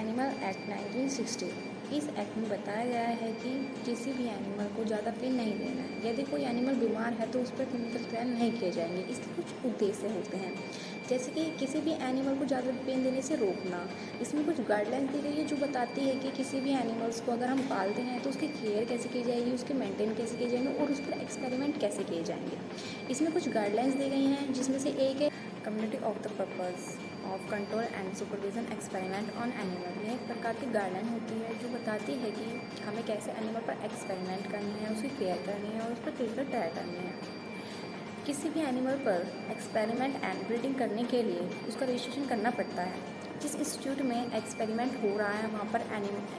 Animal act 1960। इस act में बताया गया है कि किसी भी एनिमल को ज़्यादा पेन नहीं देना है। यदि कोई एनिमल बीमार है तो उस पर क्लिनिकल ट्रायल नहीं किए जाएंगे। इसके कुछ उद्देश्य होते हैं, जैसे कि किसी भी एनिमल को ज़्यादा पेन देने से रोकना। इसमें कुछ गाइडलाइंस दी गई है जो बताती है कि किसी भी एनिमल्स को अगर हम पालते हैं तो उसकी केयर कैसे की जाएगी, उसके मेंटेन कैसे किए जाएंगे और उस पर एक्सपेरिमेंट कैसे किए जाएंगे। इसमें कुछ गाइडलाइंस दी गई हैं, जिसमें से एक है community of the purpose of control and supervision experiment on animal. यह एक प्रकार की गाइडलाइन होती है जो बताती है कि हमें कैसे एनिमल पर एक्सपेरिमेंट करनी है, उसकी केयर करनी है और उस पर क्लिनिकल ट्रायल करनी है। किसी भी एनिमल पर एक्सपेरिमेंट एंड ब्रीडिंग करने के लिए उसका रजिस्ट्रेशन करना पड़ता है। जिस इंस्टीट्यूट में एक्सपेरिमेंट हो रहा है वहाँ पर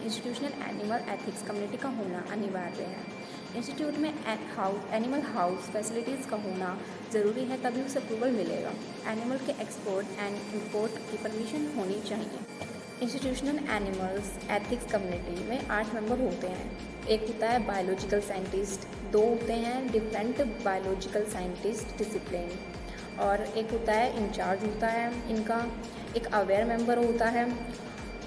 इंस्टीट्यूशनल एनिमल एथिक्स कम्युनिटी का होना अनिवार्य है। इंस्टीट्यूट में एनिमल हाउस फैसिलिटीज़ का होना ज़रूरी है, तभी उसे अप्रूवल मिलेगा। एनिमल के एक्सपोर्ट एंड इंपोर्ट की परमिशन होनी चाहिए। इंस्टीट्यूशनल एनिमल्स एथिक्स कम्युनिटी में 8 मेंबर होते हैं। एक होता है बायोलॉजिकल साइंटिस्ट, 2 होते हैं डिफरेंट बायोलॉजिकल साइंटिस्ट डिसिप्लिन, और एक होता है इंचार्ज होता है इनका, एक अवेयर मेंबर होता है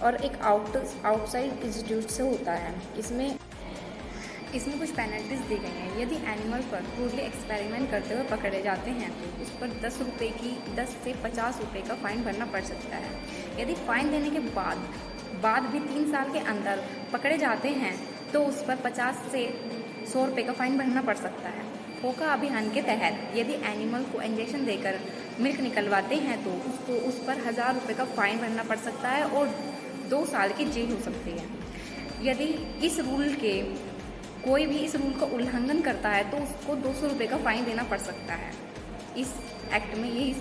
और एक आउटसाइड इंस्टीट्यूट से होता है। इसमें कुछ पेनल्टीज दी गई हैं। यदि एनिमल पर क्रूरली एक्सपेरिमेंट करते हुए पकड़े जाते हैं तो उस पर 10 से 50 रुपये का फ़ाइन भरना पड़ सकता है। यदि फ़ाइन देने के बाद भी 3 साल के अंदर पकड़े जाते हैं तो उस पर 50 से 100 रुपये का फ़ाइन भरना पड़ सकता है। फोका अभियान के तहत यदि एनिमल को इंजेक्शन देकर मिल्क निकलवाते हैं तो उस पर 1000 रुपये का फ़ाइन भरना पड़ सकता है और 2 साल की जेल हो सकती है। यदि कोई भी इस रूल का उल्लंघन करता है तो उसको 200 रुपये का फ़ाइन देना पड़ सकता है। इस एक्ट में यही